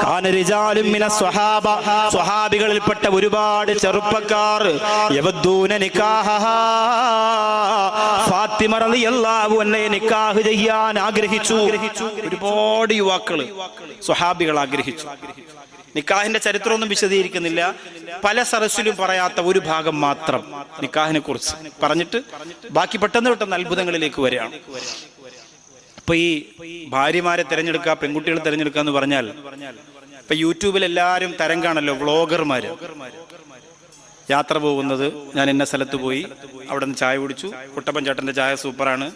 കാന റിജാലുൻ മിനസ് സ്വഹാബ, സ്വഹാബികളിൽപ്പെട്ട ഒരുപാട് ചെറുപ്പക്കാർ യവദ്ദൂന നിക്കാഹഹാ, ഫാത്തിമ റളിയല്ലാഹു അൻഹയെ നിക്കാഹ് ചെയ്യാൻ ആഗ്രഹിച്ചു. ഒരുപാട് യുവാക്കൾ സ്വഹാബികൾ ആഗ്രഹിച്ചു. നിക്കാഹിന്റെ ചരിത്രമൊന്നും വിശദീകരിക്കുന്നില്ല. പല സരസിലും പറയാത്ത ഒരു ഭാഗം മാത്രം നിക്കാഹിനെ കുറിച്ച് പറഞ്ഞിട്ട് ബാക്കി പെട്ടെന്ന് അത്ഭുതങ്ങളിലേക്ക് വരികയാണ്. ഇപ്പൊ ഈ ഭാര്യമാരെ തിരഞ്ഞെടുക്കുക, പെൺകുട്ടികളെ തിരഞ്ഞെടുക്കുക എന്ന് പറഞ്ഞാൽ ഇപ്പൊ യൂട്യൂബിൽ എല്ലാവരും തരം കാണല്ലോ, വ്ളോഗർമാര്. യാത്ര പോകുന്നത്, ഞാൻ ഇന്ന സ്ഥലത്ത് പോയി, അവിടെ നിന്ന് ചായ കുടിച്ചു, കുട്ടപ്പൻ ചേട്ടന്റെ ചായ സൂപ്പറാണ്,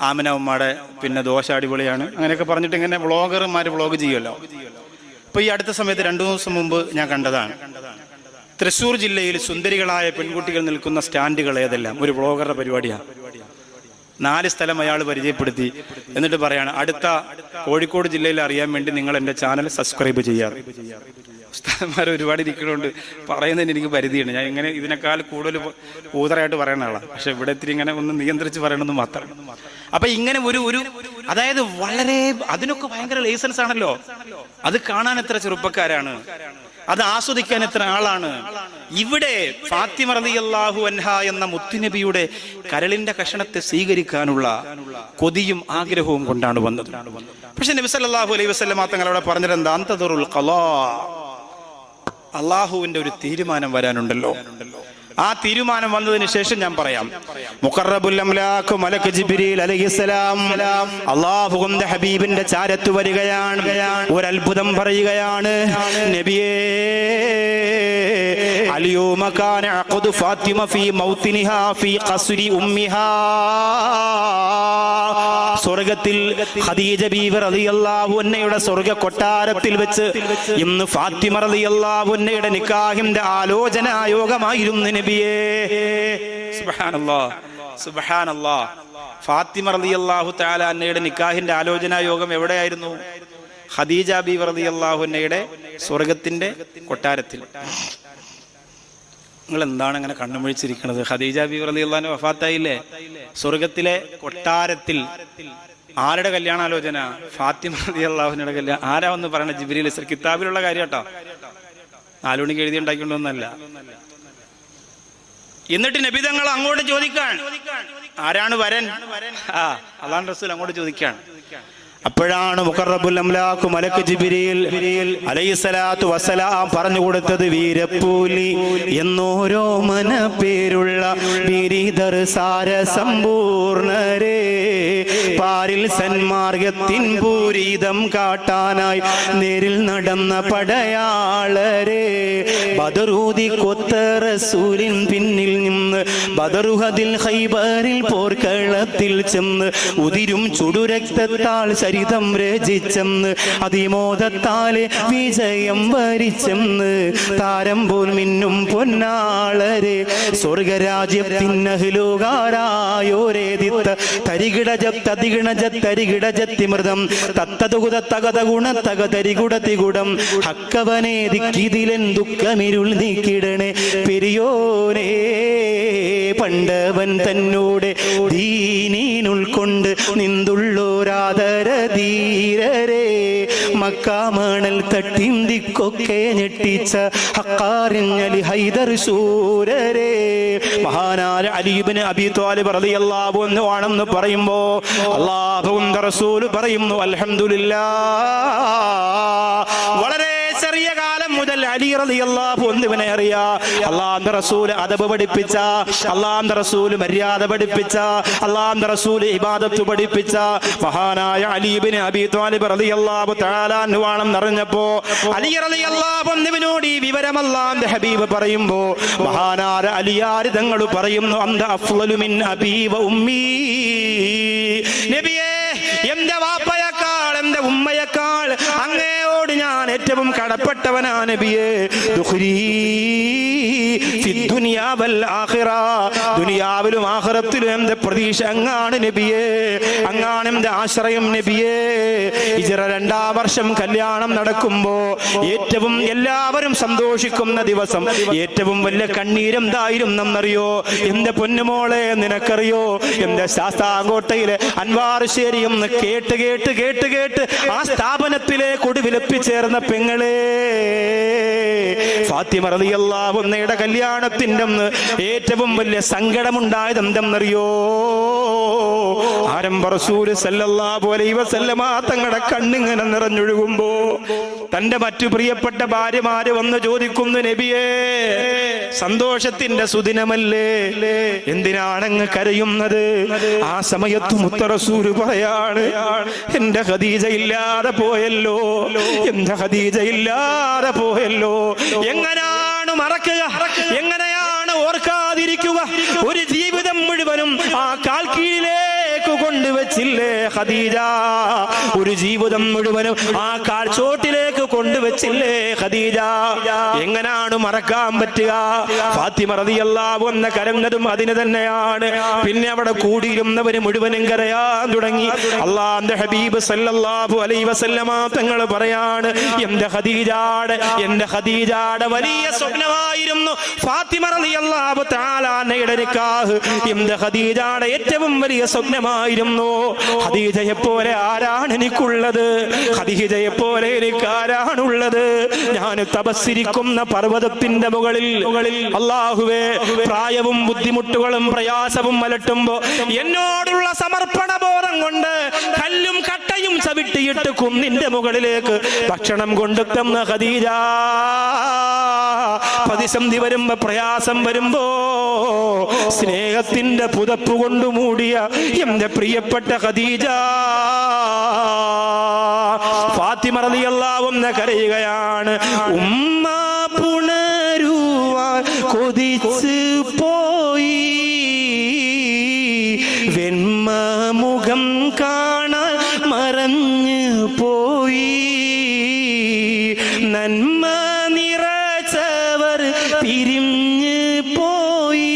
ആമിന ഉമ്മയുടെ പിന്നെ ദോശ അടിപൊളിയാണ്, അങ്ങനെയൊക്കെ പറഞ്ഞിട്ട് ഇങ്ങനെ വ്ളോഗർമാര് വ്ളോഗ് ചെയ്യുമല്ലോ. ഇപ്പൊ ഈ അടുത്ത സമയത്ത് 2 ദിവസം മുമ്പ് ഞാൻ കണ്ടതാണ്, തൃശ്ശൂർ ജില്ലയിൽ സുന്ദരികളായ പെൺകുട്ടികൾ നിൽക്കുന്ന സ്റ്റാൻഡുകൾ ഏതെല്ലാം ഒരു വ്ളോഗറുടെ പരിപാടിയാണ്. 4 സ്ഥലം അയാൾ പരിചയപ്പെടുത്തി. എന്നിട്ട് പറയാണ്, അടുത്ത കോഴിക്കോട് ജില്ലയിൽ അറിയാൻ വേണ്ടി നിങ്ങൾ എൻ്റെ ചാനൽ സബ്സ്ക്രൈബ് ചെയ്യാറ്. ഉസ്താദന്മാർ ഒരുപാട് ഇരിക്കണോണ്ട് പറയുന്നതിന് എനിക്ക് പരിധിയാണ്. ഞാൻ ഇങ്ങനെ ഇതിനേക്കാൾ കൂടുതൽ ഊതറായിട്ട് പറയുന്ന ആളാണ്. പക്ഷെ ഇവിടെ ഇത്തിരി ഇങ്ങനെ ഒന്ന് നിയന്ത്രിച്ച് പറയണമെന്ന് മാത്രം. അപ്പൊ ഇങ്ങനെ ഒരു അതായത് വളരെ അതിനൊക്കെ ഭയങ്കര ലൈസൻസ് ആണല്ലോ. അത് കാണാൻ എത്ര ചെറുപ്പക്കാരാണ്, അത് ആസ്വദിക്കാൻ എത്ര ആളാണ്. ഇവിടെ ഫാത്തിമ റളിയല്ലാഹു അൻഹ എന്ന മുത്തുനബിയുടെ കരളിന്റെ കഷണത്തെ സ്വീകരിക്കാനുള്ള കൊതിയും ആഗ്രഹവും കൊണ്ടാണ് വന്നത്. പക്ഷെ നബി സല്ലല്ലാഹു അലൈഹി വസല്ലം തങ്ങളവിടെ പറഞ്ഞത് എന്താ? അന്തദുറുൽ ഖലാ, അള്ളാഹുവിന്റെ ഒരു തീരുമാനം വരാനുണ്ടല്ലോ. ആ തീരുമാനം വന്നതിന് ശേഷം ഞാൻ പറയാം. മുഖറബുൽ അംലാഖ് മലക്ക് ജിബ്രീൽ അലൈഹിസ്സലാം അല്ലാഹുവിന്റെ ഹബീബിന്റെ ചാരത്ത് വരികയാണ്. ഒരു അത്ഭുതം പറയുകയാണ്, നബിയേ അൽയൗമ കാന അഖദു ഫാത്തിമ ഫീ മൗതിനിഹാ ഫീ ഖസ്രി ഉമ്മിഹാ. സ്വർഗ്ഗത്തിൽ ഖദീജ ബീവി റളിയല്ലാഹു അൻഹയുടെ സ്വർഗ്ഗ കൊട്ടാരത്തിൽ വെച്ച് ഇന്ന് ഫാത്തിമ റളിയല്ലാഹു അൻഹയുടെ നിക്കാഹിന്റെ ആലോചനാ യോഗമായിരുന്നു നബിയേ. സുബ്ഹാനല്ലാഹ് സുബ്ഹാനല്ലാഹ്. ഫാത്തിമ റളിയല്ലാഹു തആല അൻഹയുടെ നിക്കാഹിന്റെ ആലോചനാ യോഗം എവിടെയായിരുന്നു? ഖദീജ ബീവി റളിയല്ലാഹു അൻഹയുടെ സ്വർഗ്ഗത്തിന്റെ കൊട്ടാരത്തിൽ. നിങ്ങൾ എന്താണ് അങ്ങനെ കണ്ണുമൊഴിച്ചിരിക്കുന്നത്? ഖദീജ ബീവി റളിയല്ലാഹു അൻഹ വഫാത്തായില്ലേ? സ്വർഗത്തിലെ കൊട്ടാരത്തിൽ ആരുടെ കല്യാണാലോചന? ഫാത്തിമ റളിയല്ലാഹു അൻഹയുടെ കല്യാണം. ആരാ വന്ന് പറയണ? ജിബ്രീൽ കിതാബിലുള്ള കാര്യം കേട്ടോ, 4 മണിക്ക് എഴുതി ഉണ്ടാക്കിക്കൊണ്ടൊന്നല്ല. എന്നിട്ട് നബി തങ്ങൾ അങ്ങോട്ട് ചോദിക്കാൻ, ആരാണ് വരൻ? അല്ലാഹു റസൂൽ അങ്ങോട്ട് ചോദിക്കാൻ. അപ്പോഴാണ് മുഖറബുൽ അംലാഖ് മലക്ക് ജിബ്രീൽ അലൈഹിസ്സലാത്തു വസ്സലാം പറഞ്ഞു കൊടുത്തത്, വീരപ്പൂലി എന്നോരോ മന പേരുള്ള ബിരിദർ സാര സമ്പൂർണരേ, പാരിൽ സന്മാർഗത്തിൻ പൂരിതം കാട്ടാനായി നേരിൽ നടന്ന പടയാളരെ, ബദറൂദി കൊത്ത റസൂലിൻ പിന്നിൽ നിന്ന് ബദറുഹദിൽ ഖൈബറിൽ പോർക്കളത്തിൽ ചെന്ന് ഉതിരും ചുടുരക്തത്താൽ ചരിതം രചിച്ചെന്ന് അതിമോദത്താലെ വിജയം വരിച്ചെന്ന് താരം പോൽ മിന്നും പൊന്നാളരെ, സ്വർഗരാജ്യത്തിനഹ്ലുകാരായോരേദിത്ത തരികിടജത്തരികിടജത്തരികിടജത്തിമൃതം തത്തതുകുതത്തകത ഗുണത്തകതരികുടതികുടം ഹക്കവനെ ദിക്കിതിലൻ ദുഃഖമിരുൾ നീക്കിടണേ പെരിയോനേ. പണ്ടവൻ തന്നോടെ ദീനീനുൾക്കൊണ്ട് നിന്തുള്ളോരാദരധീരരെ, മക്കാമണൽ തട്ടിന്തിക്കൊക്കെ ഞെട്ടിച്ച ഹക്കാറിഞ്ഞലി ഹൈദർ ശൂരരെ. മഹാനായ അലി ഇബ്നു അബീ ത്വാലിബ് റളിയല്ലാഹു അൻഹു ആണെന്ന് പറയുമ്പോ അല്ലാഹുവിന്റെ റസൂൽ പറയുന്നു, അൽഹംദുലില്ലാഹ്. വളരെ ചെറിയ കാലം മുതൽ അലി റളിയല്ലാഹു അൻഹുവിനെ അറിയാ. അല്ലാഹുവിന്റെ റസൂൽ അദബ് പഠിപ്പിച്ച, അല്ലാഹുവിന്റെ റസൂൽ മര്യാദ പഠിപ്പിച്ച, അല്ലാഹുവിന്റെ റസൂൽ ഇബാദത്ത് പഠിപ്പിച്ച മഹാനായ അലി ഇബ്നു അബീ ത്വാലിബ് റളിയല്ലാഹു തആല അൻഹു ആണെന്ന് അറിഞ്ഞപ്പോ അലി റളിയല്ലാഹു അൻഹുവിനോട് ഈ വിവരം അല്ലാഹുവിന്റെ ഹബീബ് പറയുമ്പോ മഹാനായ അലിയാർ തങ്ങൾ പറയുന്നു, അന്ത അഫ്ളലു മിൻ അബീ വ ഉമ്മീ. നബിയേ, എന്റെ വാപ്പയേക്കാൾ എന്റെ ഉമ്മയേക്കാൾ അങ്ങയോട് ഞാൻ ഏറ്റവും കടപ്പെട്ടവനാ നബിയേ. ദുഖ്രീ ഫി ഫിദ്ദുനിയാ വൽ ആഖിറ, ദുനിയാവിലും ആഖിറത്തിലും എന്റെ പ്രതീക്ഷ അങ്ങാണ് നബിയേ, അങ്ങാണ് എന്റെ ആശ്രയം നബിയേ. ഹിജ്റ 2-ാം വർഷം കല്യാണം നടക്കുമ്പോ ഏറ്റവും എല്ലാവരും സന്തോഷിക്കുന്ന ദിവസം, ഏറ്റവും വലിയ കണ്ണീരെന്തായിരുന്നെന്നറിയോ? എന്റെ പൊന്നുമോളെ നിനക്കറിയോ? എന്റെ ശാസ്താംകോട്ടയിലെ അൻവാറുശ്ശേരി എന്ന് കേട്ട് കേട്ട് കേട്ട് കേട്ട് ആ സ്ഥാപനത്തിലേക്ക് ഒടുവിലെത്തിച്ചേർന്ന പെങ്ങളെ ഫാത്തിമ റളിയല്ലാഹു അൻഹയുടെ കല്യാണത്തിന്റെ ഏറ്റവും വലിയ സങ്കടമുണ്ടായത് എന്തെന്നറിയോ? ആരംഭ റസൂൽ സല്ലല്ലാഹു അലൈഹി വസല്ലമ തങ്ങളുടെ കണ്ണിങ്ങനെ നിറഞ്ഞൊഴുകുമ്പോ തന്റെ മറ്റു പ്രിയപ്പെട്ട ഭാര്യമാര് വന്ന് ചോദിക്കുന്നു, നബിയേ സന്തോഷത്തിന്റെ സുദിനമല്ലേ, എന്തിനാണങ്ങ് കരയുന്നത്? ആ സമയത്ത് മുത്ത റസൂൽ പറയാണ്, എന്റെ ഖദീജ ഇല്ലാതെ പോയല്ലോ, എന്റെ ഖദീജ ഇല്ലാതെ പോയല്ലോ. എങ്ങനെയാണ് മറക്കുക, എങ്ങനെയാണ് ഓർക്കാതിരിക്കുക? ഒരു ജീവിതം മുഴുവനും ആ കാൽക്കീഴിലേക്ക് കൊണ്ടുവച്ചില്ലേ ഖദീജ, ഒരു ജീവിതം മുഴുവനും ആ കാൽച്ചോട്ടിലേക്ക് കൊണ്ടുവച്ചില്ലേ ഖദീജ. എങ്ങനെയാണ് മറക്കാൻ പറ്റുക? ഫാത്തിമ റളിയല്ലാഹു അൻഹ കരഞ്ഞതും അതിന് തന്നെയാണ്. പിന്നെ അവിടെ കൂടിയിരുന്നവര് മുഴുവനും കരയാൻ തുടങ്ങി. അല്ലാഹുവിന്റെ ഹബീബ് സല്ലല്ലാഹു അലൈഹി വസല്ലമ തങ്ങൾ പറയാണ്, എന്റെ ഖദീജയുടെ വലിയ സ്വപ്നമായിരുന്നു ഫാത്തിമ റളിയല്ലാഹു തആല അൻഹയുടെ നിക്കാഹ്. എന്റെ ഖദീജയുടെ ഏറ്റവും വലിയ സ്വപ്നമായിരുന്നു. ഖദീജയെ പോലെ ആരാണ് എനിക്കുള്ളത്? ഖദീജയെ പോലെ എനിക്ക് ആരാണുള്ളത്? ഞാൻ തപസ്സിരിക്കുന്ന പർവ്വതത്തിന്റെ മുകളിൽ അല്ലാഹുവേ, പ്രായവും ബുദ്ധിമുട്ടുകളും പ്രയാസവും അലട്ടുമ്പോ എന്നോടുള്ള സമർപ്പണ ബോധം കൊണ്ട് കല്ലും കട്ടയും ചവിട്ടിയിട്ട് കുന്നിന്റെ മുകളിലേക്ക് ഭക്ഷണം കൊണ്ടെത്തുന്ന ഖദീജ, പ്രതിസന്ധി വരുമ്പോ പ്രയാസം വരുമ്പോ സ്നേഹത്തിന്റെ പുതപ്പ് കൊണ്ട് മൂടിയ എന്റെ പ്രിയപ്പെട്ട ഖദീജ ഫാത്തിമ റളിയല്ലാഹു അൻഹ കരയുകയാണ്. ഉമ്മ പുണരുവാൻ കൊതിച്ച് പോയി, വെണ്മ മുഖം കാണാൻ മറഞ്ഞു പോയി, നന്മ നിറച്ചവർ പിരിഞ്ഞു പോയി,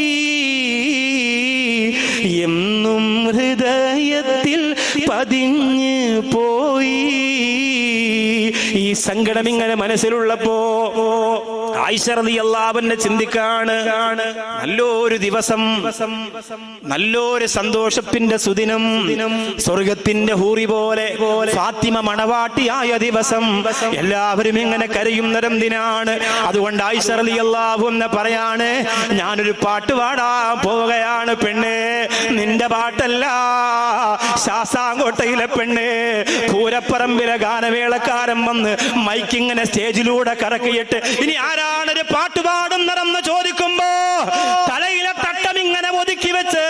എന്നും ഹൃദയത്തിൽ പതിഞ്ഞു പോയി. ഈ സങ്കടം ഇങ്ങനെ മനസ്സിലുള്ളപ്പോ ആയിഷ റളിയല്ലാഹു അൻഹ ചിന്തിക്കാണ്, നല്ലൊരു ദിവസം, നല്ലൊരു സന്തോഷത്തിന്റെ സുദിനം, സ്വർഗത്തിന്റെ ഹൂറി പോലെ ഫാത്തിമ മണവാട്ടിയായ ദിവസം. എല്ലാവരും ഇങ്ങനെ കരയുന്നതെന്തിനാണ്? അതുകൊണ്ട് ആയിഷ റളിയല്ലാഹു അൻഹ പറയാണ്, ഞാനൊരു പാട്ട് പാടാൻ പോവുകയാണ് പെണ്ണേ. നിന്റെ പാട്ടല്ല, ശാസ്താംകോട്ടയിലെ പെണ്ണേ, പൂരപ്പറമ്പിലെ ഗാനമേളക്കാരൻ വന്ന് മൈക്കിങ്ങനെ സ്റ്റേജിലൂടെ കറക്കിയിട്ട് ഇനി ആരാണൊരു പാട്ട് പാടുന്നതെന്ന് ചോദിക്കുമ്പോ തലയിലെ തട്ടം ഇങ്ങനെ ഒതുക്കി വെച്ച്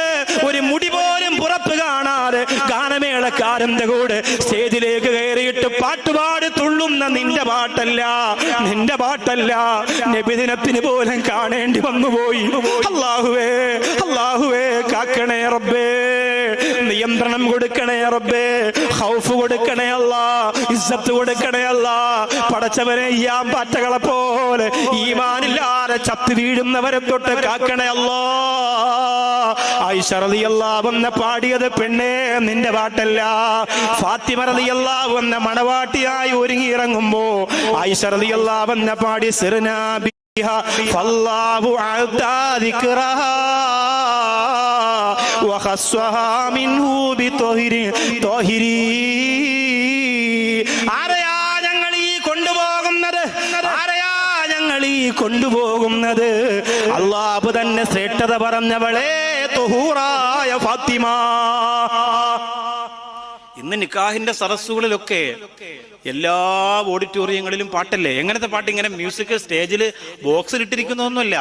ഒരു മുടി പോലും പുറപ്പ് കാണാതെ ഗാനമേളക്കാരന്റെ കൂടെ സ്റ്റേജിലേക്ക് കയറിയിട്ട് പാട്ടുപാടി തുള്ളുന്ന നിന്റെ പാട്ടല്ല, നിന്റെ പാട്ടല്ല, നബിദിനത്തിന് പോലും കാണേണ്ടി വന്നുപോയി. അല്ലാഹുവേ, അല്ലാഹുവേ കാക്കണേ റബ്ബേ, നിയന്ത്രണം കൊടുക്കണേ റബ്ബേ, ഖൗഫ് കൊടുക്കണേ അല്ലാ, ഇസ്സത്ത് കൊടുക്കണേ അല്ലാ. പടച്ചവനെ ഈയാമ്പാറ്റകളെ പോലെ ഈമാനില്ലാതെ ചത്തു വീഴുന്നവരെ തൊട്ട് കാക്കണേ അല്ലാ. ആയിഷ റളിയല്ലാഹു അൻഹ പാടിയത് പെണ്ണേ നിന്റെ പാട്ടല്ല. ഫാത്തിമ റളിയല്ലാഹു അൻഹ മണവാട്ടിയായി ഒരുങ്ങി ഇറങ്ങുമ്പോ ആയിഷ റളിയല്ലാഹു അൻഹ പാടി സിർനാ ബിഹാ ഫല്ലാഹു അഅതാ ദിക്റഹാ വഖസ്സഹാ മിൻഹു ബിതഹിരി തഹിരി. ആരെയാ ഞങ്ങൾ ഈ കൊണ്ടുപോകുന്നത്? ആരെയാ ഞങ്ങൾ ഈ കൊണ്ടുപോകുന്നത്? അല്ലാഹു തന്നെ ശ്രേഷ്ഠത പറഞ്ഞവളെ തുഹൂറായ ഫാത്തിമ. ഇന്ന് നിക്കാഹിന്റെ സദസ്സുകളിലൊക്കെ എല്ലാ ഓഡിറ്റോറിയങ്ങളിലും പാട്ടല്ലേ? എങ്ങനത്തെ പാട്ട്? ഇങ്ങനെ മ്യൂസിക് സ്റ്റേജിൽ ബോക്സിൽ ഇട്ടിരിക്കുന്നൊന്നുമല്ല.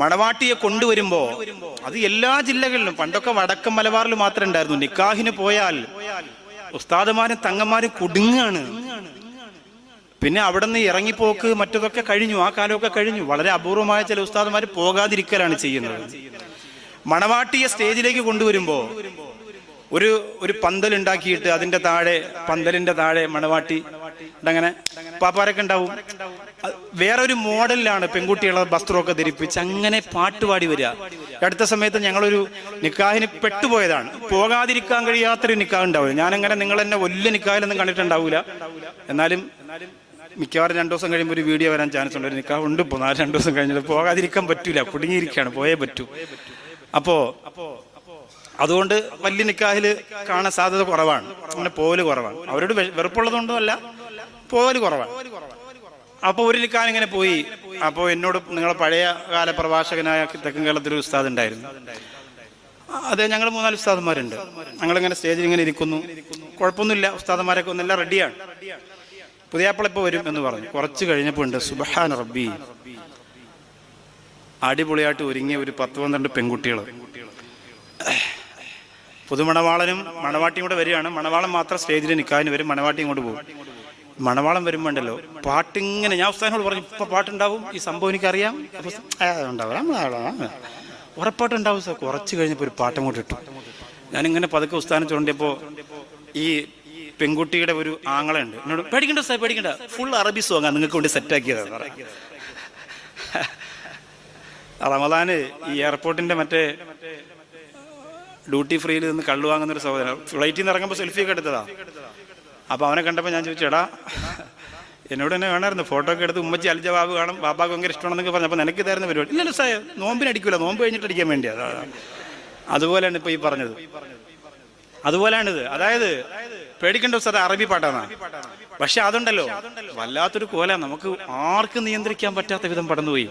മണവാട്ടിയെ കൊണ്ടുവരുമ്പോ അത് എല്ലാ ജില്ലകളിലും, പണ്ടൊക്കെ വടക്കൻ മലബാറിൽ മാത്രമേ ഉണ്ടായിരുന്നു. നിക്കാഹിന് പോയാൽ ഉസ്താദുമാരും തങ്ങന്മാരും കുടുങ്ങാണ്. പിന്നെ അവിടെ നിന്ന് ഇറങ്ങിപ്പോക്ക് മറ്റതൊക്കെ കഴിഞ്ഞു, ആ കാലമൊക്കെ കഴിഞ്ഞു. വളരെ അപൂർവമായ ചില ഉസ്താദുമാർ പോകാതിരിക്കലാണ് ചെയ്യുന്നത്. മണവാട്ടിയെ സ്റ്റേജിലേക്ക് കൊണ്ടുവരുമ്പോ ഒരു പന്തൽ ഉണ്ടാക്കിയിട്ട് അതിന്റെ താഴെ, പന്തലിന്റെ താഴെ മണവാട്ടി അങ്ങനെ പാപ്പാരൊക്കെ ഉണ്ടാവും. വേറൊരു മോഡലിലാണ് പെൺകുട്ടികളെ വസ്ത്രമൊക്കെ ധരിപ്പിച്ച് അങ്ങനെ പാട്ടുപാടി വരിക. അടുത്ത സമയത്ത് ഞങ്ങളൊരു നിക്കാഹിന് പെട്ടുപോയതാണ്. പോകാതിരിക്കാൻ കഴിയാത്തൊരു നിക്കാഹ് ഉണ്ടാവില്ല. ഞാനങ്ങനെ നിങ്ങൾ എന്നെ വലിയ നിക്കാഹിലൊന്നും കണ്ടിട്ടുണ്ടാവില്ല. എന്നാലും മിക്കവാറും 2 ദിവസം കഴിയുമ്പോൾ ഒരു വീഡിയോ വരാൻ ചാൻസ് ഉണ്ട്. ഒരു നിക്കാഹ് ഉണ്ട് ഇപ്പോൾ 2 ദിവസം കഴിഞ്ഞിട്ട് പോകാതിരിക്കാൻ പറ്റൂല, കുടുങ്ങിയിരിക്കുകയാണ്, പോയേ പറ്റൂ. അപ്പോൾ അതുകൊണ്ട് വലിയ നിക്കാഹിൽ കാണാൻ സാധ്യത കുറവാണ്, അങ്ങനെ പോവല് കുറവാണ്. അവരോട് വെറുപ്പുള്ളതുകൊണ്ടും അല്ല, പോവല് കുറവാണ്. അപ്പോൾ ഒരു നിക്കാഹ് ഇങ്ങനെ പോയി. അപ്പോൾ എന്നോട് നിങ്ങളെ പഴയ കാല പ്രഭാഷകനായ തെക്കൻ കേരളത്തിലൊരു ഉസ്താദ് ഉണ്ടായിരുന്നു. അതെ, ഞങ്ങൾ 3-4 ഉസ്താദന്മാരുണ്ട്. ഞങ്ങളിങ്ങനെ സ്റ്റേജിൽ ഇങ്ങനെ ഇരിക്കുന്നു, കുഴപ്പമൊന്നുമില്ല, ഉസ്താദന്മാരൊക്കെ ഒന്നെല്ലാം റെഡിയാണ്. പുതിയാപ്പിള ഇപ്പോൾ വരും എന്ന് പറഞ്ഞു. കുറച്ച് കഴിഞ്ഞപ്പോൾ ഉണ്ട്, സുബ്ഹാന റബ്ബി, അടിപൊളിയായിട്ട് ഒരുങ്ങിയ ഒരു 10-12 പെൺകുട്ടികൾ. പുതുമണവാളനും മണവാട്ടിയും കൂടെ വരികയാണ്. മണവാളൻ മാത്രം സ്റ്റേജിൽ നിൽക്കാനും വരും, മണവാട്ടി ഇങ്ങോട്ട് പോകും. മണവാളം വരുമ്പോണ്ടല്ലോ പാട്ടിങ്ങനെ, ഞാൻ ഉസ്താദിനോട് പറഞ്ഞു ഇപ്പം പാട്ടുണ്ടാവും, ഈ സംഭവം എനിക്കറിയാം, ഉണ്ടാവാം, ഉറപ്പായിട്ടുണ്ടാവും സാർ. കുറച്ച് കഴിഞ്ഞപ്പോൾ ഒരു പാട്ടം കൊണ്ട് ഇട്ടു. ഞാനിങ്ങനെ പതുക്കെ ഉസ്താദിനെ ചൂണ്ടിയപ്പോൾ ഈ പെൺകുട്ടിയുടെ ഒരു ആങ്ങളുണ്ട്. എന്നോട് പേടിക്കണ്ട സാർ, പേടിക്കണ്ട, ഫുൾ അറബി സോങ്ങാണ് നിങ്ങൾക്ക് വേണ്ടി സെറ്റാക്കിയതാണ്. റമദാന് ഈ എയർപോർട്ടിന്റെ മറ്റേ ഡ്യൂട്ടി ഫ്രീയിൽ നിന്ന് കള്ളു വാങ്ങുന്നൊരു സഹോദരൻ ഫ്ലൈറ്റിൽ നിന്ന് ഇറങ്ങുമ്പോൾ സെൽഫിയൊക്കെ എടുത്തതാ. അപ്പോൾ അവനെ കണ്ടപ്പോൾ ഞാൻ ചോദിച്ചു, എടാ എന്നോട് തന്നെ വേണമായിരുന്നു, ഫോട്ടോ ഒക്കെ എടുത്ത് ഉമ്മച്ചി അൽ ജവാബ് കാണും, ബാബാക്ക് ഭയങ്കര ഇഷ്ടമാണെന്നൊക്കെ പറഞ്ഞു. അപ്പോൾ നിനക്ക് ഇതായിരുന്നു പരിപാടി. ഇല്ലല്ലോ സാർ, നോമ്പിന് അടിക്കൂല, നോമ്പ് കഴിഞ്ഞിട്ട് അടിക്കാൻ വേണ്ടിയാ. അതുപോലെയാണ് ഇപ്പോൾ ഈ പറഞ്ഞത്, അതുപോലെയാണിത്. അതായത് പേടിക്കണ്ട സാർ, അറബി പാട്ടാണ്. പക്ഷെ അതുണ്ടല്ലോ വല്ലാത്തൊരു കോല, നമുക്ക് ആർക്കും നിയന്ത്രിക്കാൻ പറ്റാത്ത വിധം പടന്നുപോയി.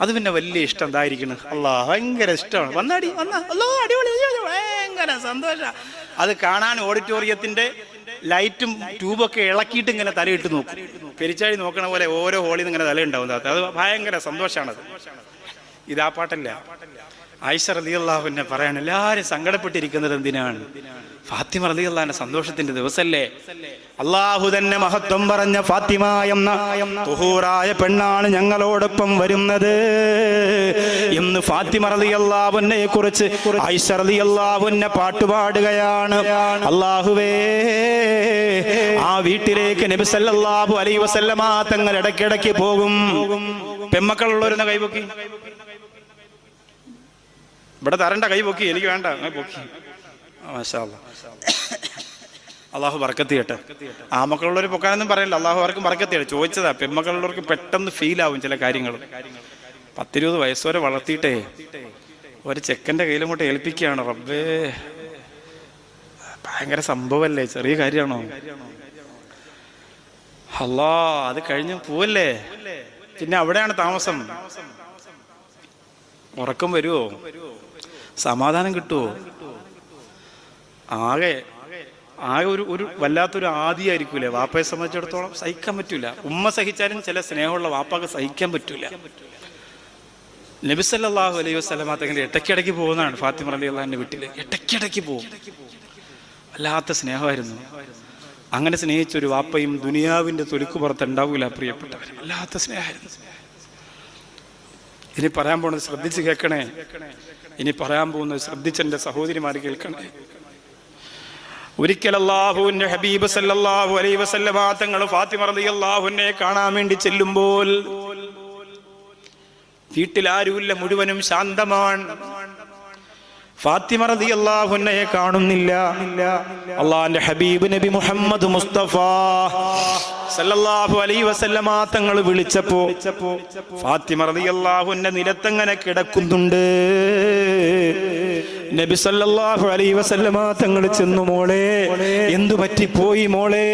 അത് പിന്നെ വലിയ ഇഷ്ടം എന്തായിരിക്കണം, അല്ലാഹ് ഭയങ്കര ഇഷ്ടമാണ്. വന്നാടി അടിപൊളി, ഭയങ്കര സന്തോഷം. അത് കാണാൻ ഓഡിറ്റോറിയത്തിന്റെ ലൈറ്റും ട്യൂബൊക്കെ ഇളക്കിയിട്ട് ഇങ്ങനെ തലയിട്ട് നോക്കും. പെരിച്ചാഴി നോക്കണ പോലെ ഓരോ ഹോളിൽ നിന്ന് ഇങ്ങനെ തലയുണ്ടാവും. അത് ഭയങ്കര സന്തോഷമാണത്. ഇതാ പാട്ടല്ല. ആയിഷ റളിയല്ലാഹു അൻഹ പറയാണ്, എല്ലാവരും സങ്കടപ്പെട്ടിരിക്കുന്നത് എന്തിനാണ്? ഫാത്തിമ റളിയല്ലാഹുവിന്റെ സന്തോഷത്തിന്റെ ദിവസല്ലേ. അള്ളാഹു തന്നെ മഹത്വം പറഞ്ഞ ഫാത്തിമ എന്ന തുഹൂറായ പെണ്ണാണ് ഞങ്ങളോടൊപ്പം വരുന്നത് എന്ന് ഫാത്തിമ റളിയല്ലാഹു അൻഹയെ കുറിച്ച് ആയിഷ റളിയല്ലാഹു അൻഹ പാട്ടുപാടുകയാണ്. അല്ലാഹുവേ, ആ വീട്ടിലേക്ക് നബി സല്ലല്ലാഹു അലൈഹി വസല്ലമ തങ്ങൾ ഇടയ്ക്കിടയ്ക്ക് പോകും. പെമ്മക്കളുള്ളവരെന്ന കൈപൊക്കി, ഇവിടെ തരണ്ട, കൈ പൊക്കി, എനിക്ക് വേണ്ട, പൊക്കി. മാഷാ അല്ലാഹ്, അള്ളാഹു ബർക്കത്ത് ചെയ്യട്ടെ. ആ മക്കളുള്ളവർ പൊക്കാനൊന്നും പറയില്ല, അള്ളാഹു ആർക്കും ബർക്കത്ത് ചെയ്യട്ടെ. ചോദിച്ചതാ, പെൺമക്കളുള്ളവർക്ക് പെട്ടെന്ന് ഫീലാവും ചില കാര്യങ്ങൾ. 10-20 വയസ്സ് വരെ വളർത്തിയിട്ടേ ഒരു ചെക്കൻ്റെ കയ്യിലും ഏൽപ്പിക്കുകയാണ്. റബ്ബേ, ഭയങ്കര സംഭവമല്ലേ, ചെറിയ കാര്യമാണോ? അല്ലാ, അത് കഴിഞ്ഞ് പോവല്ലേ, പിന്നെ അവിടെയാണ് താമസം. ഉറക്കം വരുമോ? സമാധാനം കിട്ടുമോ? ആകെ ഒരു വല്ലാത്തൊരു ആദിയായിരിക്കൂലേ. വാപ്പയെ സംബന്ധിച്ചിടത്തോളം സഹിക്കാൻ പറ്റൂല. ഉമ്മ സഹിച്ചാലും ചില സ്നേഹമുള്ള വാപ്പാക്ക് സഹിക്കാൻ പറ്റൂല. നബി സല്ലല്ലാഹു അലൈഹി വസല്ലമ തങ്ങൾ ഇടയ്ക്കിടയ്ക്ക് പോകുന്നതാണ് ഫാത്തിമ റളിയല്ലാഹുവിന്റെ വീട്ടിൽ. ഇടയ്ക്കിടയ്ക്ക് പോകും. വല്ലാത്ത സ്നേഹമായിരുന്നു. അങ്ങനെ സ്നേഹിച്ചൊരു വാപ്പയും ദുനിയാവിന്റെ തൊലിക്ക് പുറത്ത് ഉണ്ടാവൂല പ്രിയപ്പെട്ടവർ. വല്ലാത്ത സ്നേഹമായിരുന്നു. ഇനി പറയാൻ പോകുന്നത് ശ്രദ്ധിച്ച് കേൾക്കണേ. ഇനി പറയാൻ പോകുന്നത് ശ്രദ്ധിച്ചെന്റെ സഹോദരിമാർ കേൾക്കണേ. ഒരിക്കൽ അല്ലാഹുവിന്റെ ഹബീബ് സല്ലല്ലാഹു അലൈഹി വസല്ലമ തങ്ങൾ ഫാത്തിമ റളിയല്ലാഹു അൻഹയെ കാണാൻ വേണ്ടി ചെല്ലുമ്പോൾ വീട്ടിൽ ആരുമില്ല, മുഴുവനും ശാന്തമാണ്. ഫാത്തിമ റളിയല്ലാഹു അൻഹയെ കാണുന്നില്ല. അല്ലാഹുവിന്റെ ഹബീബ് നബി മുഹമ്മദ് മുസ്തഫ സല്ലല്ലാഹു അലൈഹി വസല്ലമ തങ്ങൾ വിളിച്ചപ്പോ ഫാത്തിമ റളിയല്ലാഹു അൻഹ നിലത്തങ്ങനെ കിടക്കുന്നുണ്ട്. നബി സല്ലല്ലാഹു അലൈഹി വസല്ലമ തങ്ങൾ ചെന്നു, മോളെ എന്തു പറ്റിപ്പോയി മോളെ?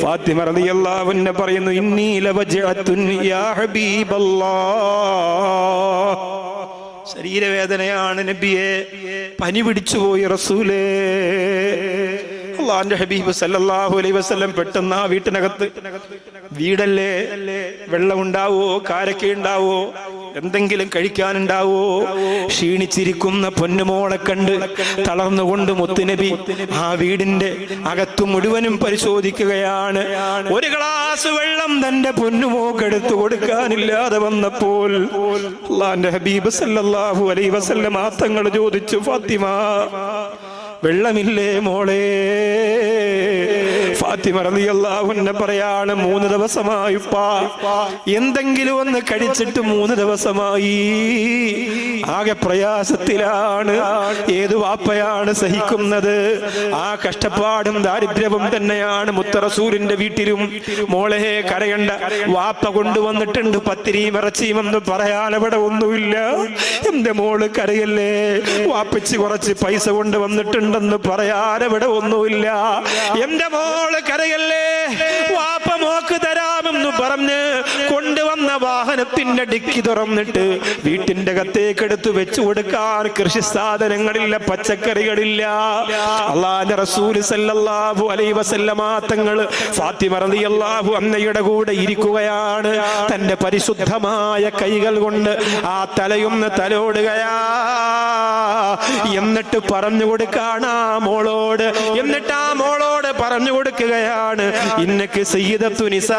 ഫാത്തിമ റളിയല്ലാഹു അൻഹ പറയുന്നു, ഇന്നി ലവജഅത്തുൻ യാ ഹബീബല്ലാഹ്, ശരീരവേദനയാണ് നബിയെ, പനി പിടിച്ചുപോയി റസൂലേ. അല്ലാഹുവിന്റെ ഹബീബ് സല്ലല്ലാഹു അലൈഹി വസല്ലം പെട്ടെന്ന് ആ വീട്ടിനകത്ത്, വീടല്ലേ, വെള്ളമുണ്ടാവോ, കാരക്ക ഉണ്ടാവോ, എന്തെങ്കിലും കഴിക്കാനുണ്ടാവോ? ക്ഷീണിച്ചിരിക്കുന്ന പൊന്നുമോളെ കണ്ട് തളർന്നുകൊണ്ട് മുത്തുനബി ആ വീടിന്റെ അകത്തു മുഴുവനും പരിശോധിക്കുകയാണ്. ഒരു ഗ്ലാസ് വെള്ളം തന്റെ പൊന്നുമോക്കെടുത്തു കൊടുക്കാനില്ലാതെ വന്നപ്പോൾ അല്ലാഹുവിന്റെ ഹബീബ് സല്ലല്ലാഹു അലൈഹി വസല്ലം തങ്ങൾ ചോദിച്ചു, ഫാത്തിമ വെള്ളമില്ലേ മോളെ? ഫാത്തിമ റളിയല്ലാഹു അൻഹ പറയാണ് 3 ദിവസമായി എന്തെങ്കിലും ഒന്ന് കഴിച്ചിട്ട് 3 ദിവസമായി. ആകെ പ്രയാസത്തിലാണ്. ഏത് വാപ്പയാണ് സഹിക്കുന്നത്? ആ കഷ്ടപ്പാടും ദാരിദ്ര്യവും തന്നെയാണ് മുത്ത റസൂലിന്റെ വീട്ടിലും. മോളെ കരയണ്ട, വാപ്പ കൊണ്ടുവന്നിട്ടുണ്ട് പത്തിരിയും ഇറച്ചിയും എന്ന് പറയാൻ അവിടെ ഒന്നുമില്ല. എന്റെ മോള് കരയല്ലേ, വാപ്പച്ചി കുറച്ച് പൈസ കൊണ്ടുവന്നിട്ടുണ്ടെന്ന് പറയാൻ അവിടെ ഒന്നുമില്ല. എന്റെ മോള് കരയല്ലേ, വാപ്പ മോക്ക് തരാമെന്ന് പറഞ്ഞ് കൊണ്ടുവന്ന വാഹനത്തിന്റെ ഡിക്കി തുറന്നിട്ട് വീട്ടിന്റെ അകത്തേക്ക് എടുത്ത് വെച്ചു കൊടുക്കാൻ കൃഷി സാധനങ്ങളില്ല, പച്ചക്കറികളില്ല. അല്ലാഹുവിന്റെ റസൂൽ സല്ലല്ലാഹു അലൈഹി വസല്ലമ തങ്ങൾ ഫാത്തിമ റളിയല്ലാഹു അൻഹയുടെ കൂടെ ഇരിക്കുകയാണ്. തന്റെ പരിശുദ്ധമായ കൈകൾ കൊണ്ട് ആ തലയൊന്ന് തലോടുകയാ. എന്നിട്ട് പറഞ്ഞു കൊടുക്കാണ് ആ മോളോട്, എന്നിട്ട് ആ മോളോട് പറഞ്ഞു കൊടുക്കുകയാണ്, ഇന്നക്ക് സയ്യിദത്തു നിസാഇൽ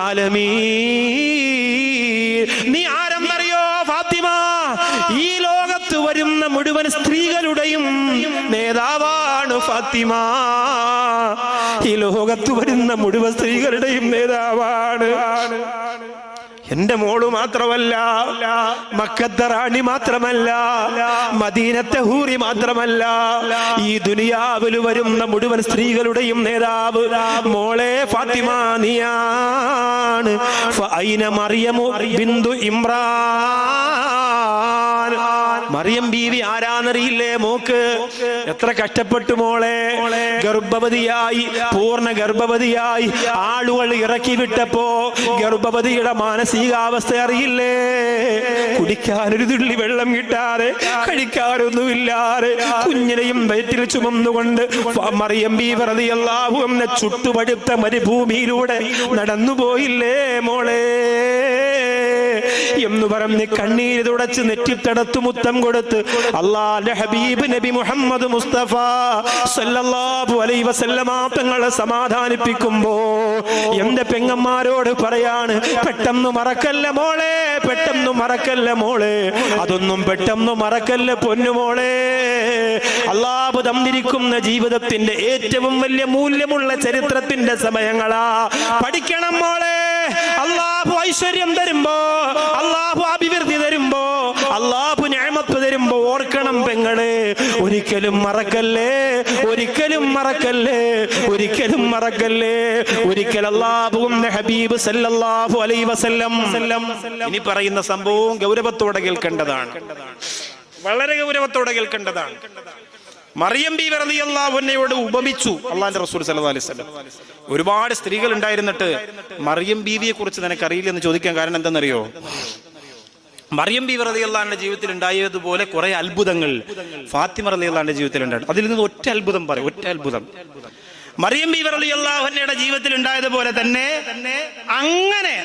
ആലമീൻ. നീ ആരെന്നറിയോ ഫാത്തിമ? ഈ ലോകത്ത് വരുന്ന മുഴുവൻ സ്ത്രീകളുടെയും നേതാവാണ് ഫാത്തിമ. ഈ ലോകത്ത് വരുന്ന മുഴുവൻ സ്ത്രീകളുടെയും നേതാവാണ്. എന്റെ മോള് മാത്രമല്ല, മക്കത്തെ റാണി മാത്രമല്ല, മദീനത്തെ ഹൂറി മാത്രമല്ല, ഈ ദുനിയാവിൽ വരുന്ന മുഴുവൻ സ്ത്രീകളുടെയും നേതാവ് മോളെ ഫാത്തിമ നീയാണ്. ഫഅൈന മറിയമു ബിന്തു ഇമ്രാൻ. മറിയം ബീവി ആരാന്നറിയില്ലേ മോക്ക്? എത്ര കഷ്ടപ്പെട്ടു മോളെ. ഗർഭവതിയായി, പൂർണ്ണ ഗർഭവതിയായി ആളുകൾ ഇറക്കി വിട്ടപ്പോ ഗർഭവതിയുടെ മാനസികാവസ്ഥ അറിയില്ലേ? കുടിക്കാനൊരു തുള്ളി വെള്ളം കിട്ടാതെ, കഴിക്കാനൊന്നുമില്ലാതെ കുഞ്ഞിനെയും വയറ്റിൽ ചുമന്നുകൊണ്ട് മറിയം ബീവി റളിയല്ലാഹു അൻഹ ചുട്ടുപഴുത്ത മരുഭൂമിയിലൂടെ നടന്നുപോയില്ലേ മോളെ എന്ന് പറഞ്ഞ് കണ്ണീര് തുടച്ച് നെറ്റിത്തടത്തു മുത്തം കൊടുത്ത് അല്ലാഹുവിന്റെ ഹബീബ് നബി മുഹമ്മദ് മുസ്തഫ സല്ലല്ലാഹു അലൈഹി വസല്ലമ തങ്ങളെ സമാധാനിപ്പിക്കുമ്പോ എന്റെ പെങ്ങന്മാരോട് പറയാണ്, പെട്ടെന്ന് മറക്കല്ല മോളെ, പെട്ടെന്ന് മറക്കല്ല മോളെ, അതൊന്നും പെട്ടെന്ന് മറക്കല്ല പൊന്നുമോളെ. അല്ലാഹു തന്നിരിക്കുന്ന ജീവിതത്തിന്റെ ഏറ്റവും വലിയ മൂല്യമുള്ള ചരിത്രത്തിന്റെ സമയങ്ങളാ. പഠിക്കണം മോളെ. അല്ലാഹു ഐശ്വര്യം തരുമ്പോ, അല്ലാഹു അഭിവൃദ്ധി തരുമ്പോ, അല്ലാഹു നിഅമത്ത് തരുമ്പോ ഓർക്കണം പെങ്ങളെ, ഒരിക്കലും മറക്കല്ലേ, ഒരിക്കലും മറക്കല്ലേ, ഒരിക്കലും മറക്കല്ലേ. ഒരിക്കൽ അല്ലാഹുവിന്റെ ഹബീബ് സല്ലല്ലാഹു അലൈഹി വസല്ലം ഇനി പറയുന്ന സംഭവം ഗൗരവത്തോടെ കേൾക്കേണ്ടതാണ്, വളരെ ഗൗരവത്തോടെ കേൾക്കേണ്ടതാണ്. മറിയം ബീവി റളിയല്ലാഹു അൻഹയോട് ഉപമിച്ചു അല്ലാഹുവിന്റെ റസൂൽ സല്ലല്ലാഹു അലൈഹി വസല്ലം. ഒരുപാട് സ്ത്രീകൾ ഉണ്ടായിരുന്നിട്ട് മറിയം ബീവിയെ കുറിച്ച് നിനക്ക് അറിയില്ലെന്ന് ചോദിക്കാൻ കാരണം എന്തെന്നറിയോ? മറിയം ബീവി റളിയല്ലാഹു അൻഹയുടെ ജീവിതത്തിൽ ഉണ്ടായതുപോലെ കുറെ അത്ഭുതങ്ങൾ ഫാത്തിമ റളിയല്ലാഹു അൻഹയുടെ ജീവിതത്തിൽ ഉണ്ടായിരുന്നു. അതിൽ നിന്ന് ഒറ്റ അത്ഭുതം പറയും, ഒറ്റ അത്ഭുതം. മറിയം ബീവി റളിയല്ലാഹു അൻഹയുടെ ജീവിതത്തിൽ ഉണ്ടായതുപോലെ തന്നെ അങ്ങനെ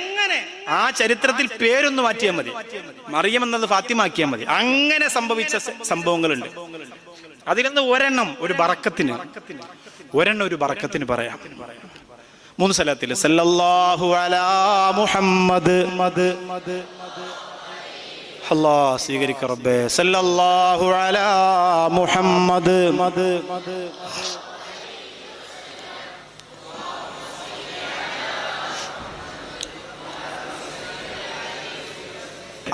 ആ ചരിത്രത്തിൽ പേരൊന്ന് മാറ്റിയാൽ മതി, മറിയം എന്നത് ഫാത്തിമ ആക്കിയാൽ മതി. അങ്ങനെ സംഭവിച്ച സംഭവങ്ങളുണ്ട്. അതിലൊന്ന് ഒരെണ്ണം ഒരു ബറക്കത്തിന്, ഒരെണ്ണം ഒരു ബറക്കത്തിന് പറയാം. 3 സലാത്തിൽ സല്ലല്ലാഹു അലാ മുഹമ്മദ്, അല്ലാഹ് സ്വീകരിക്ക റബ്ബേ, സല്ലല്ലാഹു അലാ മുഹമ്മദ്.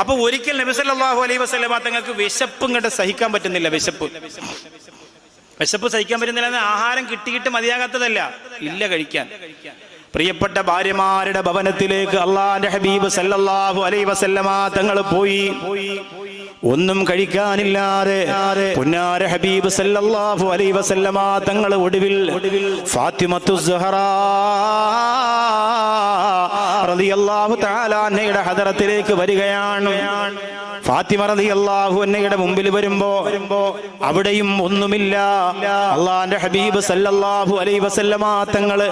അപ്പൊ ഒരിക്കൽ നബി സല്ലല്ലാഹു അലൈഹി വസല്ലമ തങ്ങൾക്ക് വിശപ്പ് ഇങ്ങോട്ട് സഹിക്കാൻ പറ്റുന്നില്ല. വിശപ്പ് സഹിക്കാൻ പറ്റുന്നില്ല. ആഹാരം കിട്ടിയിട്ട് മതിയാകാത്തതല്ല, ഇല്ല കഴിക്കാൻ. പ്രിയപ്പെട്ട ഭാര്യമാരുടെ ഭവനത്തിലേക്ക് അല്ലാഹുവിന്റെ ഹബീബ് സല്ലല്ലാഹു അലൈഹി വസല്ലമ തങ്ങൾ പോയി. ഒന്നും കഴിക്കാനില്ലാതെ പുന്നാര ഹബീബ് സല്ലല്ലാഹു അലൈഹി വസല്ലമ തങ്ങൾ ഒടുവിൽ ഫാത്തിമത്തു സുഹറാ റളിയല്ലാഹു തആല അൻഹയുടെ ഹദറത്തിലേക്ക് വരികയാണ്. ഫാത്തിമ റളിയല്ലാഹു അൻഹയുടെ മുമ്പിൽ വരുമ്പോ അവിടെയും ഒന്നുമില്ല. അല്ലാഹുവിന്റെ ഹബീബ് സല്ലല്ലാഹു അലൈഹി വസല്ലമ തങ്ങള്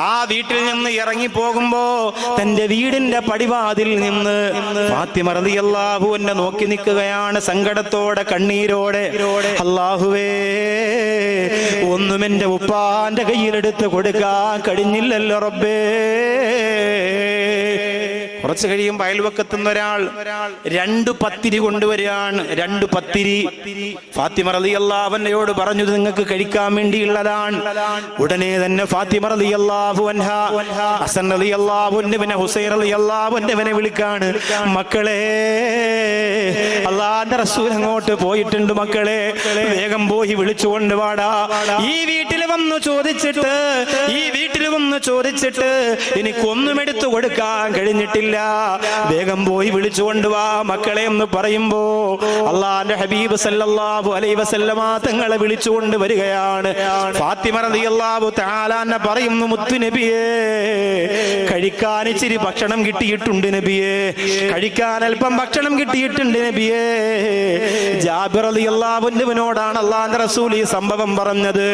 ആ വീട്ടിൽ നിന്ന് ഇറങ്ങി പോകുമ്പോ തന്റെ വീടിന്റെ പടിവാതിൽ നിന്ന് ഫാത്തിമ റളിയല്ലാഹു അൻഹ നോക്കി നിൽക്കുകയാണ്, സങ്കടത്തോടെ, കണ്ണീരോടെ. അല്ലാഹുവേ, ഒന്നും എന്റെ ഉപ്പാന്റെ കയ്യിലെടുത്ത് കൊടുക്കാൻ കഴിഞ്ഞില്ലല്ലോ റബ്ബേ. കുറച്ച് കഴിയുമ്പോൾ അയൽവക്കത്തുനിന്ന് ഒരാൾ 2 പത്തിരി കൊണ്ടുവരികയാണ്. 2 പത്തിരി. ഫാത്തിമ റളിയല്ലാഹു അൻഹയോട് പറഞ്ഞു, ഇത് നിങ്ങൾക്ക് കഴിക്കാൻ വേണ്ടിയുള്ളതാണ്. ഉടനെ തന്നെ ഫാത്തിമ റളിയല്ലാഹു അൻഹ ഹസൻ റളിയല്ലാഹു അൻഹുവിനെ ഹുസൈൻ റളിയല്ലാഹു അൻഹുവിനെ വിളിക്കാണ്. മക്കളെ, അല്ലാഹുവിന്റെ റസൂൽ അങ്ങോട്ട് പോയിട്ടുണ്ട്, മക്കളെ വേഗം പോയി വിളിച്ചുകൊണ്ട് വാടാ. ഈ വീട്ടിൽ വന്ന് ചോദിച്ചിട്ട് എനിക്കൊന്നും എടുത്തു കൊടുക്കാൻ കഴിഞ്ഞിട്ടില്ല, വേഗം പോയി വിളിച്ചുകൊണ്ട് വാ മക്കളെ എന്ന് പറയുമ്പോ അല്ലാഹുവിന്റെ ഹബീബ് സല്ലല്ലാഹു അലൈഹി വസല്ലമ തങ്ങളെ വിളിച്ചുകൊണ്ട് വരികയാണ്. ഫാത്തിമ റളിയല്ലാഹു തആല അൻഹ പറയുന്നു, മുത്തു നബിയേ, കഴിക്കാൻ ഇച്ചിരി ഭക്ഷണം കിട്ടിയിട്ടുണ്ട് നബിയേ, കഴിക്കാൻ അല്പം ഭക്ഷണം കിട്ടിയിട്ടുണ്ട് നബിയേ. ജാബിർ റളിയല്ലാഹു അൻഹുവിനോടാണ് അല്ലാഹുവിന്റെ റസൂൽ ഈ സംഭവം പറഞ്ഞത്.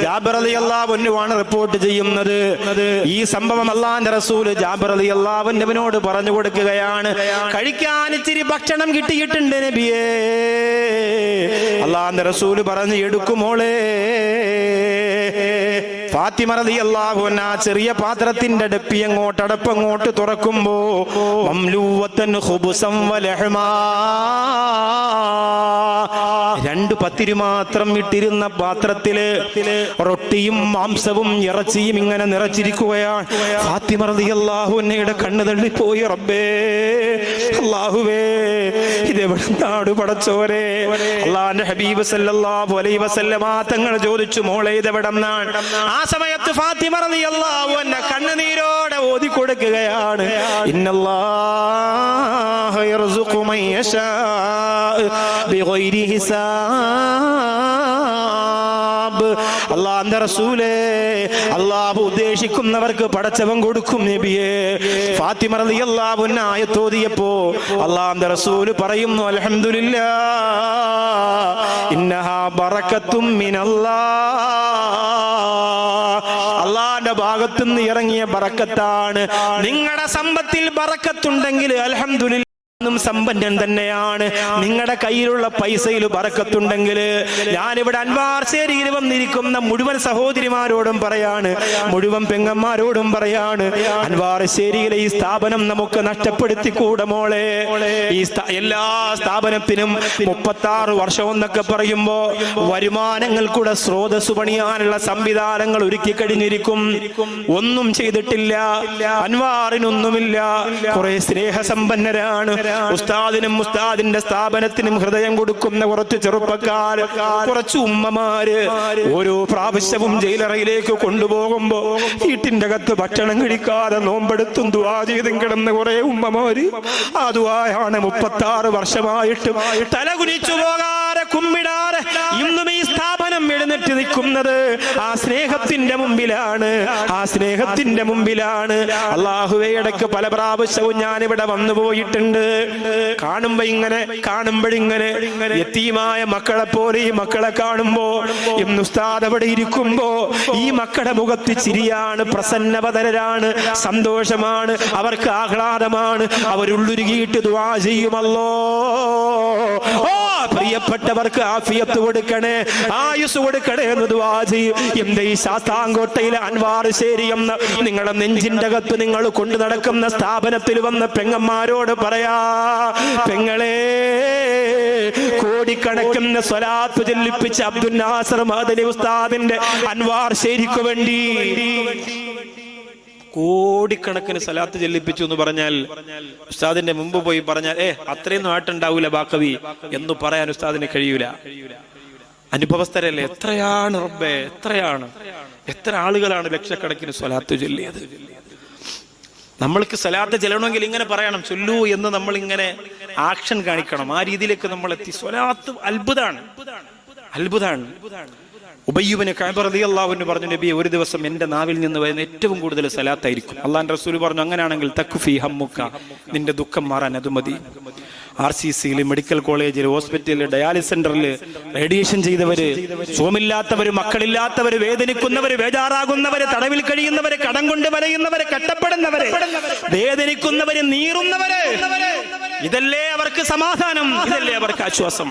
ജാബിർ റളിയല്ലാഹു അൻഹുവാണ് റിപ്പോർട്ട് ചെയ്യുന്നത്. ഈ സംഭവം അല്ലാഹുവിന്റെ റസൂൽ ജാബിർ റളിയല്ലാഹു അൻഹുവിനോട് പറഞ്ഞു കൊടുക്കുകയാണ്, കഴിക്കാൻ ഇച്ചിരി ഭക്ഷണം കിട്ടിയിട്ടുണ്ട് നബിയേ. അല്ലാഹുവിന്റെ റസൂൽ പറഞ്ഞു, എടുക്കുമോളെ. ഫാത്തിമ റളിയല്ലാഹു അൻഹ ചെറിയ പാത്രത്തിന്റെ അടപ്പങ്ങോട്ട് തുറക്കുമ്പോ മംലൂവത്തൻ ഖുബ്സൻ വലഹ്മാ, 2 പത്തിരി മാത്രം ഇട്ടിരുന്ന പാത്രത്തില് റൊട്ടിയും മാംസവും ഇറച്ചിയും ഇങ്ങനെ നിറച്ചിരിക്കുകയാണ്. ഫാത്തിമ റളിയല്ലാഹു അൻഹയുടെ കണ്ണ് തള്ളിപ്പോയി. റബ്ബേ, അല്ലാഹുവേ, ഇതെവിടുന്നാണ് പടച്ചോരെ? അല്ലാഹുവിന്റെ ഹബീബ് സല്ലല്ലാഹു അലൈഹി വസല്ലമ തങ്ങൾ ചോദിച്ചു, മോളെ ഇതെവിടുന്നാണ്? ആ സമയത്ത് ഫാത്തിമ റളിയല്ലാഹു അൻഹ കണ്ണുനീരോടെ ഓതി കൊടുക്കുകയാണ്, ഇന്നല്ലാഹ യർസുഖു മൻ യശാ ബിഗൈരി ഹിസാബ്. അല്ലാഹുവിന്റെ റസൂലേ, അല്ലാഹു ഉദ്ദേശിക്കുന്നവർക്ക് പടച്ചവൻ കൊടുക്കും നബിയേ. ഫാത്തിമ റളിയല്ലാഹു അൻഹ ആയത്ത് ഓതിയപ്പോ അല്ലാഹുവിന്റെ റസൂൽ പറയുന്നു, അൽഹംദുലില്ലാഹ് ഇന്നഹാ ബറകത്തും മിനല്ലാഹ്. അല്ലാഹുവിന്റെ ഭാഗത്തുനിന്ന് ഇറങ്ങിയ ബറക്കത്താണ്. നിങ്ങളുടെ സമ്പത്തിൽ ബറക്കത്തുണ്ടെങ്കിൽ അൽഹംദുലില്ലാഹ് സമ്പന്നൻ തന്നെയാണ്. നിങ്ങളുടെ കയ്യിലുള്ള പൈസയിൽ ബറക്കത്തുണ്ടെങ്കിൽ, ഞാനിവിടെ അൻവാർശേരിയിൽ വന്നിരിക്കുന്ന മുഴുവൻ സഹോദരിമാരോടും പറയാണ്, മുഴുവൻ പെങ്ങന്മാരോടും പറയാണ്, അൻവാർശേരിയിലെ ഈ സ്ഥാപനം നമുക്ക് നഷ്ടപ്പെടുത്തിക്കൂടെ മോളെ. ഈ എല്ലാ സ്ഥാപനത്തിനും 36 വർഷം എന്നൊക്കെ പറയുമ്പോ വരുമാനങ്ങൾക്കൂടെ സ്രോതസ് പണിയാനുള്ള സംവിധാനങ്ങൾ ഒരുക്കി കഴിഞ്ഞിരിക്കും. ഒന്നും ചെയ്തിട്ടില്ല, അൻവാറിനൊന്നുമില്ല. കുറെ സ്നേഹസമ്പന്നരാണ്. ഉസ്താദിനും ഉസ്താദിന്റെ സ്ഥാപനത്തിനും ഹൃദയം കൊടുക്കുന്ന കുറച്ച് ചെറുപ്പക്കാർ, കുറച്ച് ഉമ്മമാര് ഓരോ പ്രാവശ്യവും ജയിലറയിലേക്ക് കൊണ്ടുപോകുമ്പോ വീട്ടിന്റെ അകത്ത് ഭക്ഷണം കഴിക്കാതെ നോമ്പെടുത്തും ദുആ ചെയ്തും കിടന്ന കുറെ ഉമ്മമാര്. ആ ദുആയാണ് 36 വർഷമായിട്ട് തലകുനിച്ചു പോകാതെ കുമ്മിടാതെ ഇന്നും ഈ സ്ഥാപനം എഴുന്നേറ്റ് നിൽക്കുന്നത്. ആ സ്നേഹത്തിന്റെ മുമ്പിലാണ്, ആ സ്നേഹത്തിന്റെ മുമ്പിലാണ്. അല്ലാഹുവേ, ഇടയ്ക്ക് പല പ്രാവശ്യവും ഞാനിവിടെ വന്നു പോയിട്ടുണ്ട്. കാണുമ്പോഴിങ്ങനെ യതീമായ മക്കളെ പോലെ ഈ മക്കളെ കാണുമ്പോ, ഇന്ന് ഉസ്താദ് അവിടെ ഇരിക്കുമ്പോ ഈ മക്കളുടെ മുഖത്ത് ചിരിയാണ്, പ്രസന്നവദനരാണ്, സന്തോഷമാണ്, അവർക്ക് ആഹ്ലാദമാണ്. അവരുള്ളുരുകിയിട്ട് ദുആ ചെയ്യുമല്ലോ, ഓ പ്രിയപ്പെട്ടവർക്ക് ആഫിയത്ത് കൊടുക്കണേ, ആയുസ് കൊടുക്കണേ എന്ന് ദുആ ചെയ്യും. എന്റെ ഈ ശാസ്താംകോട്ടയിലെ അൻവാർശേരി എന്ന നിങ്ങളുടെ നെഞ്ചിന്റെ അകത്ത് നിങ്ങൾ കൊണ്ടു നടക്കുന്ന സ്ഥാപനത്തിൽ വന്ന പെങ്ങന്മാരോട് പറയാ, പെങ്ങളെ, കോടിക്കണക്കിന് സ്വലാത്ത് ചൊല്ലിപ്പിച്ച അബ്ദുൽ നാസർ മദനി ഉസ്താദിന്റെ അൻവാർശേരിക്ക് വേണ്ടി കോടിക്കണക്കിന് സലാത്ത് ചെല്ലിപ്പിച്ചു എന്ന് പറഞ്ഞാൽ, ഉസ്താദിന്റെ മുമ്പ് പോയി പറഞ്ഞാൽ അത്രയൊന്നും ആട്ടുണ്ടാവൂല ബാക്കവി എന്ന് പറയാൻ ഉസ്താദിന് കഴിയൂല. അനുഭവസ്ഥരല്ലേ? എത്രയാണ് റബ്ബേ, എത്ര ആളുകളാണ് ലക്ഷക്കണക്കിന് സ്വലാത്ത് ചൊല്ലിയത്. നമ്മൾക്ക് സലാത്ത് ചെല്ലണമെങ്കിൽ ഇങ്ങനെ പറയണം, ചൊല്ലൂ എന്ന് നമ്മൾ ഇങ്ങനെ ആക്ഷൻ കാണിക്കണം. ആ രീതിയിലേക്ക് നമ്മൾ എത്തി. സ്വലാത്ത് അത്ഭുതമാണ്. ഉബയ്യുബിന് കഅബ് റളിയല്ലാഹു അൻഹു പറഞ്ഞു, നബി, ഒരു ദിവസം എന്റെ നാവിൽ നിന്ന് വരുന്ന ഏറ്റവും കൂടുതൽ സലാത്തായിരിക്കും. അല്ലാഹുവിന്റെ റസൂൽ പറഞ്ഞു, അങ്ങനെയാണെങ്കിൽ തക്ഫി ഹമ്മുക, നിന്റെ ദുഃഖം മാറാൻ അത് മതി. RCCയിൽ, മെഡിക്കൽ കോളേജിൽ, ഹോസ്പിറ്റലിൽ, ഡയാലിസിസ് സെന്ററിൽ റേഡിയേഷൻ ചെയ്തവര്, സുഖമില്ലാത്തവര്, മക്കളില്ലാത്തവര്, വേദനിക്കുന്നവര്, ബേജാറാകുന്നവര്, തടവിൽ കഴിയുന്നവര്, കടം കൊണ്ട് വലയുന്നവര്, കട്ടപ്പെടുന്നവര്, വേദനിക്കുന്നവര്, നീറുന്നവര്, ഇതല്ലേ അവർക്ക് സമാധാനം, ഇതല്ലേ അവർക്ക് ആശ്വാസം.